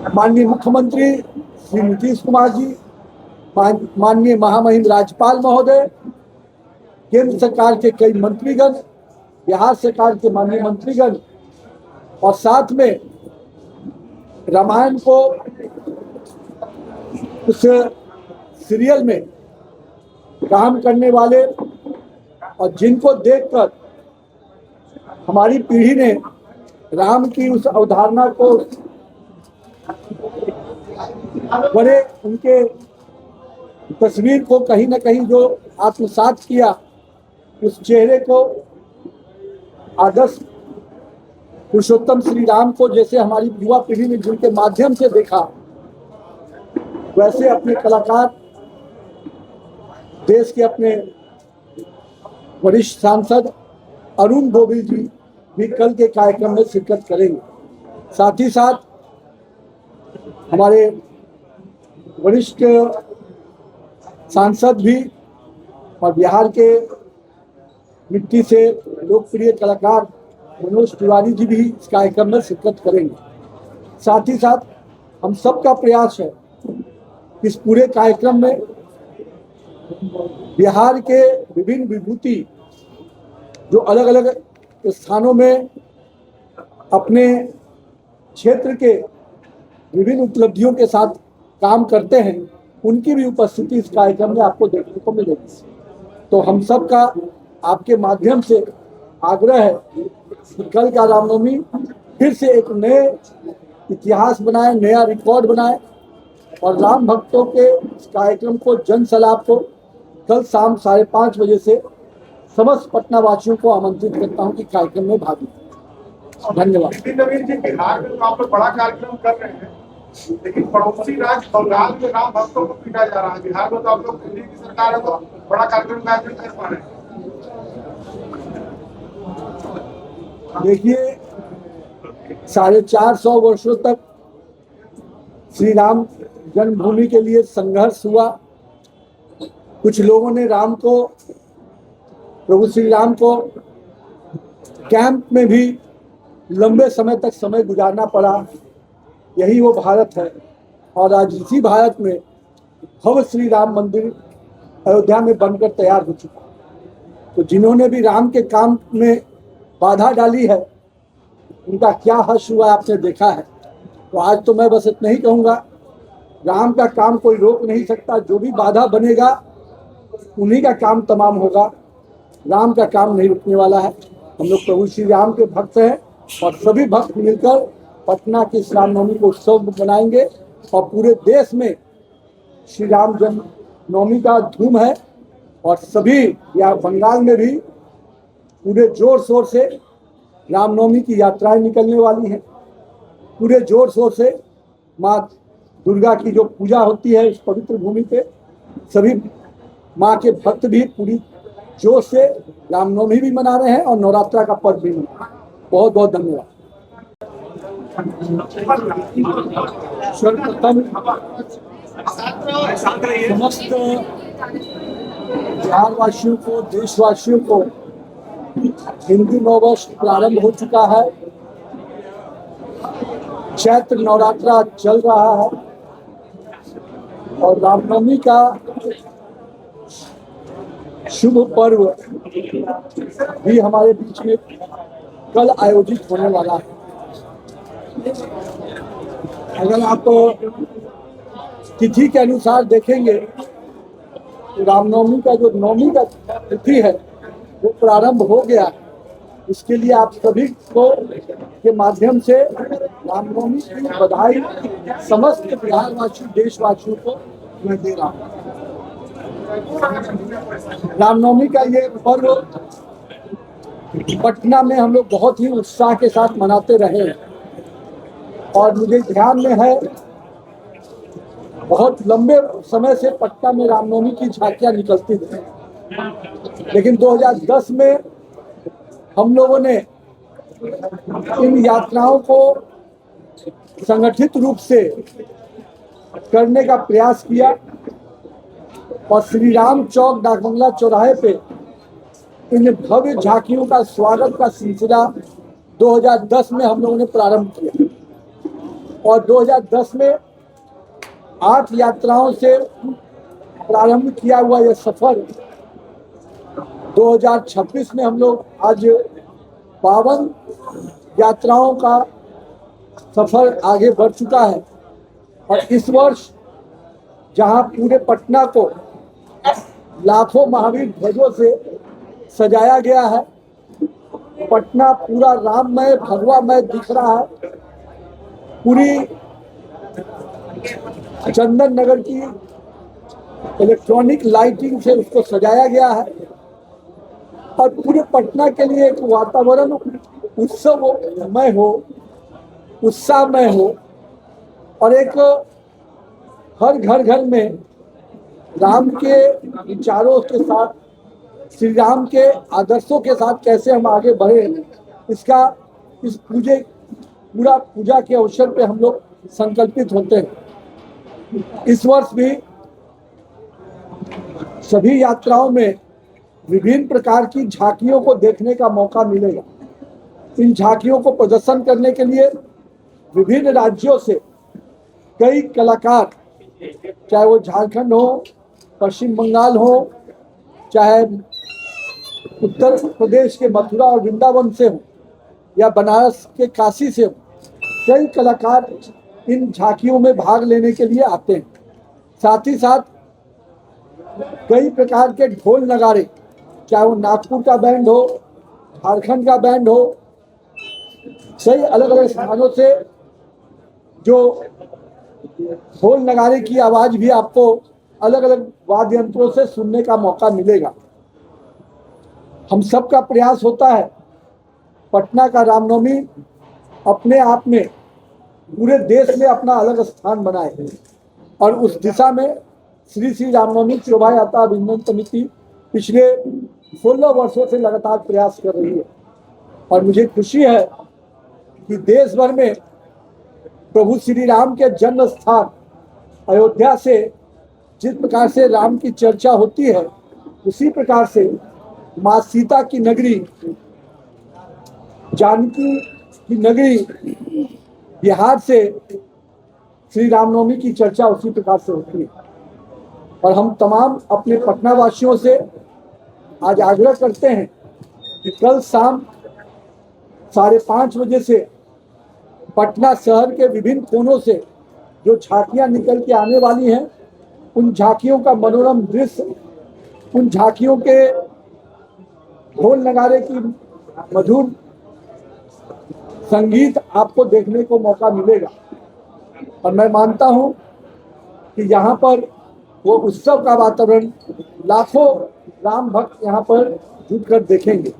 माननीय मुख्यमंत्री श्री नीतीश कुमार जी, माननीय महामहिम राज्यपाल महोदय, केंद्र सरकार के कई मंत्रीगण, बिहार सरकार के माननीय मंत्रीगण और साथ में रामायण को उस सीरियल में काम करने वाले और जिनको देखकर हमारी पीढ़ी ने राम की उस अवधारणा को बड़े उनके तस्वीर को कहीं ना कहीं जो आत्मसात किया, उस चेहरे को आदर्श पुरुषोत्तम श्री राम को जैसे हमारी युवा पीढ़ी ने जिनके माध्यम से देखा, वैसे अपने कलाकार देश के अपने वरिष्ठ सांसद अरुण गोविल जी भी कल के कार्यक्रम में शिरकत करेंगे। साथ ही साथ हमारे वरिष्ठ सांसद भी और बिहार के मिट्टी से लोकप्रिय कलाकार मनोज तिवारी जी भी इस कार्यक्रम में शिरकत करेंगे। साथ ही साथ हम सबका प्रयास है इस पूरे कार्यक्रम में बिहार के विभिन्न विभूति जो अलग अलग स्थानों में अपने क्षेत्र के विभिन्न उपलब्धियों के साथ काम करते हैं, उनकी भी उपस्थिति इस कार्यक्रम में आपको देखने को मिलेगी। तो हम सब का आपके माध्यम से आग्रह है कि कल का रामनवमी फिर से एक नए इतिहास बनाए, नया रिकॉर्ड बनाए और राम भक्तों के इस कार्यक्रम को, जन सलाप को कल शाम 5:30 बजे से समस्त पटना वासियों को आमंत्रित करता हूं कि कार्यक्रम में भाग लें। धन्यवाद। नवीन जी, बिहार में तो आप लोग बड़ा कार्यक्रम कर रहे हैं, लेकिन पड़ोसी राज्य बंगाल में राम भक्तों को पीटा जा रहा है। बिहार में तो आप लोग दिल्ली की सरकार है तो बड़ा कार्यक्रम का आयोजन कर पा रहे हैं। देखिए, 450 वर्षों तक श्री राम जन्मभूमि के लिए संघर्ष हुआ। कुछ लोगों ने राम को, प्रभु श्री राम को कैंप में भी लंबे समय तक समय गुजारना पड़ा। यही वो भारत है और आज इसी भारत में भव्य श्री राम मंदिर अयोध्या में बनकर तैयार हो चुका। तो जिन्होंने भी राम के काम में बाधा डाली है, उनका क्या हश्र हुआ आपने देखा है। तो आज तो मैं बस इतना ही कहूँगा, राम का काम कोई रोक नहीं सकता। जो भी बाधा बनेगा उन्हीं का काम तमाम होगा। राम का काम नहीं रुकने वाला है। हम लोग प्रभु श्री राम के भक्त हैं और सभी भक्त मिलकर पटना की रामनवमी को उत्सव मनाएंगे और पूरे देश में श्री राम जन्मनवमी का धूम है। और सभी या बंगाल में भी पूरे जोर शोर से रामनवमी की यात्राएं निकलने वाली हैं। पूरे जोर शोर से माँ दुर्गा की जो पूजा होती है इस पवित्र भूमि पे, सभी माँ के भक्त भी पूरी जोश से रामनवमी भी मना रहे हैं और नवरात्रा का पर्व भी मना रहे हैं। बहुत बहुत धन्यवाद। सर्वप्रथम समस्त बिहार वासियों को, देशवासियों को हिंदू नववर्ष प्रारंभ हो चुका है। चैत्र नवरात्रा चल रहा है और रामनवमी का शुभ पर्व भी हमारे बीच में कल आयोजित होने वाला है। अगर आप तिथि के अनुसार देखेंगे तो रामनवमी का जो नवमी का तिथि है वो प्रारंभ हो गया। इसके लिए आप सभी को के माध्यम से रामनवमी की बधाई समस्त बिहारवासी, देशवासियों को मैं दे रहा हूँ। रामनवमी का ये पर्व पटना में हम लोग बहुत ही उत्साह के साथ मनाते रहे हैं और मुझे ध्यान में है बहुत लंबे समय से पटना में रामनवमी की झांकियां निकलती थी। लेकिन 2010 में हम लोगों ने इन यात्राओं को संगठित रूप से करने का प्रयास किया और श्री राम चौक डाकबंगला चौराहे पे इन भव्य झांकियों का स्वागत का सिलसिला 2010 में हम लोगों ने प्रारंभ किया और 2010 में 8 यात्राओं से प्रारंभ किया हुआ यह सफर 2026 में हम लोग आज 52 यात्राओं का सफर आगे बढ़ चुका है। और इस वर्ष जहां पूरे पटना को लाखों महावीर ध्वजों से सजाया गया है, पटना पूरा राममय भगवामय दिख रहा है। पूरी चंदन नगर की इलेक्ट्रॉनिक लाइटिंग से उसको सजाया गया है और पूरे पटना के लिए एक वातावरण उत्सवमय हो, उत्साहमय हो और एक हर घर घर में राम के विचारों के साथ, श्री राम के आदर्शों के साथ कैसे हम आगे बढ़े, इसका इस पूरा पूजा के अवसर पे हम लोग संकल्पित होते हैं। इस वर्ष भी सभी यात्राओं में विभिन्न प्रकार की झांकियों को देखने का मौका मिलेगा। इन झांकियों को प्रदर्शन करने के लिए विभिन्न राज्यों से कई कलाकार, चाहे वो झारखंड हो, पश्चिम बंगाल हो, चाहे उत्तर प्रदेश के मथुरा और वृंदावन से हो या बनारस के काशी से हो, कई कलाकार इन झांकियों में भाग लेने के लिए आते हैं। साथ ही साथ कई प्रकार के ढोल नगाड़े, चाहे वो नागपुर का बैंड हो, झारखंड का बैंड हो, कई अलग अलग स्थानों से जो ढोल नगाड़े की आवाज भी आपको अलग अलग वाद्य यंत्रों से सुनने का मौका मिलेगा। हम सबका प्रयास होता है पटना का रामनवमी अपने आप में पूरे देश में अपना अलग स्थान बनाए और उस दिशा में श्री रामनवमी शोभा यात्रा अभिनंदन समिति पिछले 16 वर्षों से लगातार प्रयास कर रही है। और मुझे खुशी है कि देश भर में प्रभु श्री राम के जन्म स्थान अयोध्या से जिस प्रकार से राम की चर्चा होती है, उसी प्रकार से माँ सीता की नगरी, जानकी की नगरी बिहार से श्री रामनवमी की चर्चा उसी प्रकार से होती है। और हम तमाम अपने पटना वासियों से आज आग्रह करते हैं कि कल शाम 5:30 बजे से पटना शहर के विभिन्न कोनों से जो झांकियां निकल के आने वाली हैं, उन झांकियों का मनोरम दृश्य, उन झांकियों के ढोल नगाड़े की मधुर संगीत आपको देखने को मौका मिलेगा। और मैं मानता हूं कि यहाँ पर वो उत्सव का वातावरण लाखों राम भक्त यहाँ पर जुटकर देखेंगे।